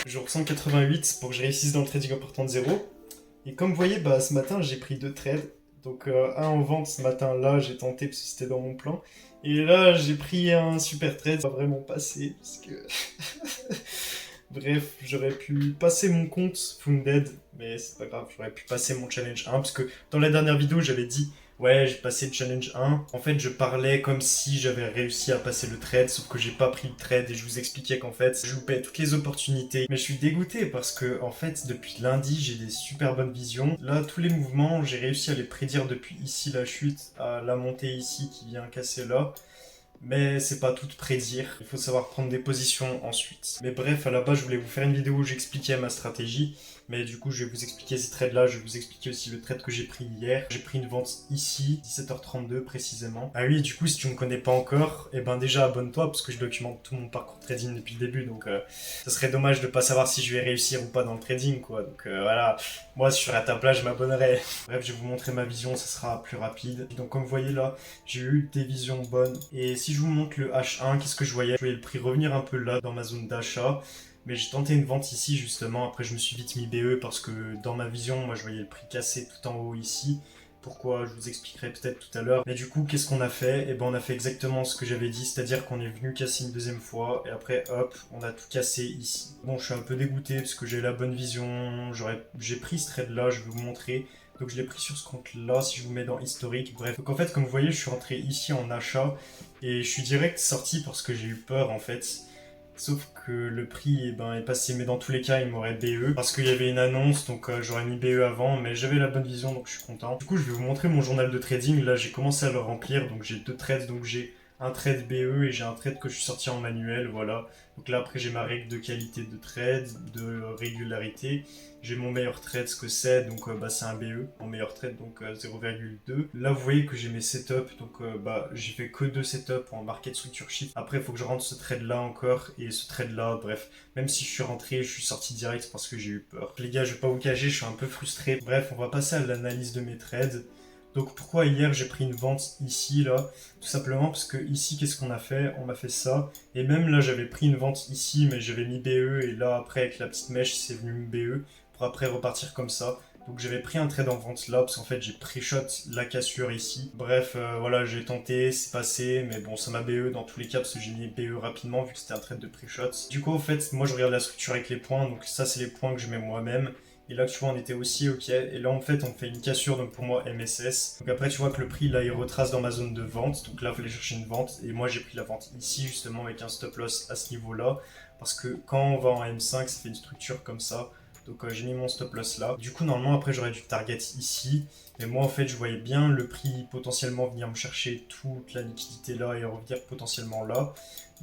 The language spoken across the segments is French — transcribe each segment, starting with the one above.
Jour 188 pour que je réussisse dans le trading important de zéro. Et comme vous voyez, ce matin j'ai pris deux trades. Donc un en vente ce matin là, j'ai tenté parce que c'était dans mon plan. Et là j'ai pris un super trade, pas vraiment passé parce que... Bref, j'aurais pu passer mon compte Funded, mais c'est pas grave, j'aurais pu passer mon challenge 1 parce que dans la dernière vidéo j'avais dit ouais, j'ai passé le challenge 1. En fait, je parlais comme si j'avais réussi à passer le trade, sauf que j'ai pas pris le trade et je vous expliquais qu'en fait, je loupais toutes les opportunités. Mais je suis dégoûté parce que, en fait, depuis lundi, j'ai des super bonnes visions. Là, tous les mouvements, j'ai réussi à les prédire depuis ici la chute à la montée ici qui vient casser là. Mais c'est pas tout prédire, il faut savoir prendre des positions ensuite. Mais bref, à la base, je voulais vous faire une vidéo où j'expliquais ma stratégie. Mais du coup, je vais vous expliquer ces trades-là, je vais vous expliquer aussi le trade que j'ai pris hier. J'ai pris une vente ici, 17h32 précisément. Ah oui, du coup, si tu me connais pas encore, eh ben déjà abonne-toi parce que je documente tout mon parcours trading depuis le début. Donc, ça serait dommage de pas savoir si je vais réussir ou pas dans le trading, quoi. Donc voilà, moi, si je serais à ta place, je m'abonnerais. Bref, je vais vous montrer ma vision, ça sera plus rapide. Donc, comme vous voyez là, j'ai eu des visions bonnes. Et si je vous montre le H1, qu'est-ce que je voyais? Je voyais le prix revenir un peu là dans ma zone d'achat. Mais j'ai tenté une vente ici justement, après je me suis vite mis BE parce que dans ma vision, moi je voyais le prix cassé tout en haut ici. Pourquoi, je vous expliquerai peut-être tout à l'heure. Mais du coup, qu'est-ce qu'on a fait? Eh ben on a fait exactement ce que j'avais dit, c'est-à-dire qu'on est venu casser une deuxième fois, et après hop, on a tout cassé ici. Bon, je suis un peu dégoûté parce que j'ai la bonne vision, j'ai pris ce trade là, je vais vous montrer. Donc je l'ai pris sur ce compte là, si je vous mets dans historique, bref. Donc en fait, comme vous voyez, je suis rentré ici en achat, et je suis direct sorti parce que j'ai eu peur en fait. Sauf que le prix est passé, mais dans tous les cas, il m'aurait BE. Parce qu'il y avait une annonce, donc j'aurais mis BE avant, mais j'avais la bonne vision, donc je suis content. Du coup, je vais vous montrer mon journal de trading. Là, j'ai commencé à le remplir, donc j'ai deux trades, donc j'ai un trade BE et j'ai un trade que je suis sorti en manuel, voilà. Donc là, après, j'ai ma règle de qualité de trade, de régularité. J'ai mon meilleur trade, ce que c'est, donc c'est un BE, mon meilleur trade, donc 0,2. Là, vous voyez que j'ai mes setups, donc j'ai fait que deux setups en market structure shift. Après, il faut que je rentre ce trade là encore et ce trade là, bref. Même si je suis rentré, je suis sorti direct parce que j'ai eu peur. Les gars, je vais pas vous cacher, je suis un peu frustré. Bref, on va passer à l'analyse de mes trades. Donc pourquoi hier j'ai pris une vente ici là? Tout simplement parce que ici qu'est-ce qu'on a fait? On a fait ça. Et même là j'avais pris une vente ici mais j'avais mis BE et là après avec la petite mèche c'est venu me BE pour après repartir comme ça. Donc j'avais pris un trade en vente là parce qu'en fait j'ai pré-shot la cassure ici. Bref voilà j'ai tenté, c'est passé mais bon ça m'a BE dans tous les cas parce que j'ai mis BE rapidement vu que c'était un trade de pré-shot. Du coup en fait moi je regarde la structure avec les points donc ça c'est les points que je mets moi-même. Et là, tu vois, on était aussi OK. Et là, en fait, on fait une cassure, donc pour moi, MSS. Donc après, tu vois que le prix, là, il retrace dans ma zone de vente. Donc là, il fallait chercher une vente. Et moi, j'ai pris la vente ici, justement, avec un stop loss à ce niveau-là. Parce que quand on va en M5, ça fait une structure comme ça. Donc j'ai mis mon stop loss là. Du coup, normalement, après, j'aurais dû target ici. Mais moi, en fait, je voyais bien le prix potentiellement venir me chercher toute la liquidité là et revenir potentiellement là.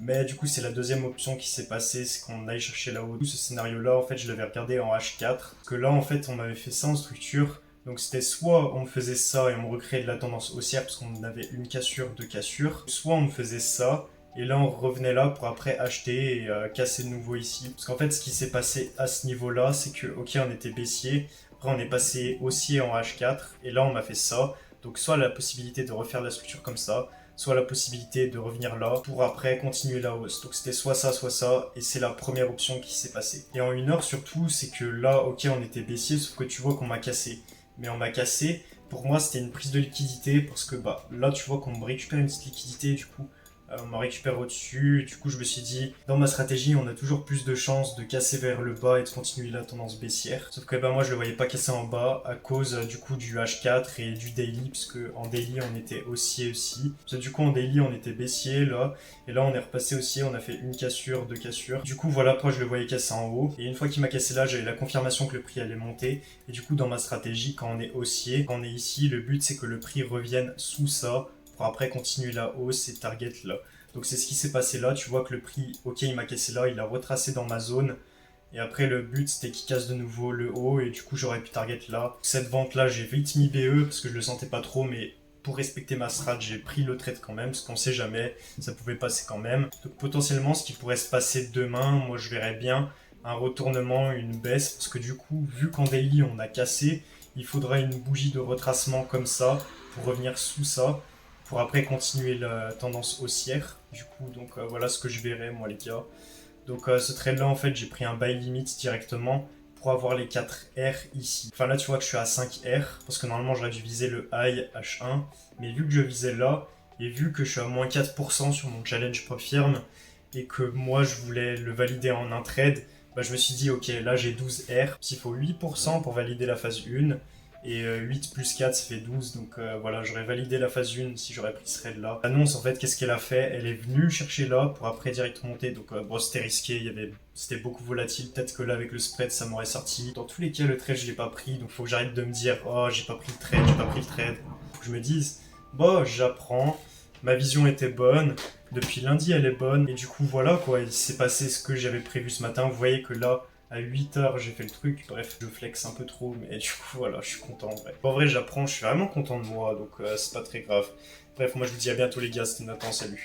Mais du coup, c'est la deuxième option qui s'est passée, c'est qu'on aille chercher là-haut. Ce scénario-là, en fait, je l'avais regardé en H4. Parce que là, en fait, on m'avait fait ça en structure. Donc c'était soit on me faisait ça et on me recréait de la tendance haussière parce qu'on avait une cassure, deux cassures. Soit on me faisait ça et là on revenait là pour après acheter et casser de nouveau ici. Parce qu'en fait, ce qui s'est passé à ce niveau-là, c'est que, ok, on était baissier. Après, on est passé haussier en H4 et là, on m'a fait ça. Donc soit la possibilité de refaire la structure comme ça, soit la possibilité de revenir là pour après continuer la hausse. Donc c'était soit ça, et c'est la première option qui s'est passée. Et en une heure surtout, c'est que là, ok, on était baissier, sauf que tu vois qu'on m'a cassé. Mais on m'a cassé, pour moi c'était une prise de liquidité, parce que là tu vois qu'on me récupère une petite liquidité, du coup on me récupère au-dessus, du coup je me suis dit, dans ma stratégie on a toujours plus de chances de casser vers le bas et de continuer la tendance baissière. Sauf que moi je le voyais pas casser en bas à cause du coup du H4 et du daily, puisque en daily on était haussier aussi. Parce que, du coup en daily on était baissier là, et là on est repassé haussier, on a fait une cassure, deux cassures. Du coup voilà, après je le voyais casser en haut, et une fois qu'il m'a cassé là, j'avais la confirmation que le prix allait monter, et du coup dans ma stratégie, quand on est haussier, quand on est ici, le but c'est que le prix revienne sous ça, pour après continuer la hausse et target là. Donc c'est ce qui s'est passé là, tu vois que le prix, ok il m'a cassé là, il a retracé dans ma zone, et après le but c'était qu'il casse de nouveau le haut, et du coup j'aurais pu target là. Cette vente là j'ai vite mis BE parce que je le sentais pas trop, mais pour respecter ma strat j'ai pris le trade quand même, parce qu'on sait jamais, ça pouvait passer quand même. Donc potentiellement ce qui pourrait se passer demain, moi je verrais bien un retournement, une baisse, parce que du coup vu qu'en daily on a cassé, il faudra une bougie de retracement comme ça pour revenir sous ça, pour après continuer la tendance haussière. Du coup, donc voilà ce que je verrai, moi les gars. Donc ce trade là en fait j'ai pris un buy limit directement pour avoir les 4 R ici. Enfin là tu vois que je suis à 5 R parce que normalement j'aurais dû viser le high H1, mais vu que je visais là et vu que je suis à moins 4% sur mon challenge pop firm et que moi je voulais le valider en un trade, bah, je me suis dit ok là j'ai 12 R, il faut 8% pour valider la phase 1 et 8 plus 4 ça fait 12, donc voilà, j'aurais validé la phase 1 si j'aurais pris ce raid là. L'annonce en fait, qu'est-ce qu'elle a fait? Elle est venue chercher là pour après direct monter, donc bon c'était risqué, c'était beaucoup volatile, peut-être que là avec le spread ça m'aurait sorti. Dans tous les cas le trade je l'ai pas pris, donc faut que j'arrête de me dire oh j'ai pas pris le trade, j'ai pas pris le trade. Faut que je me dise bon j'apprends, ma vision était bonne, depuis lundi elle est bonne, et du coup voilà quoi, il s'est passé ce que j'avais prévu ce matin, vous voyez que là à 8h j'ai fait le truc, bref je flex un peu trop mais du coup voilà je suis content en vrai. En vrai j'apprends, je suis vraiment content de moi donc c'est pas très grave. Bref moi je vous dis à bientôt les gars, c'était Nathan, salut.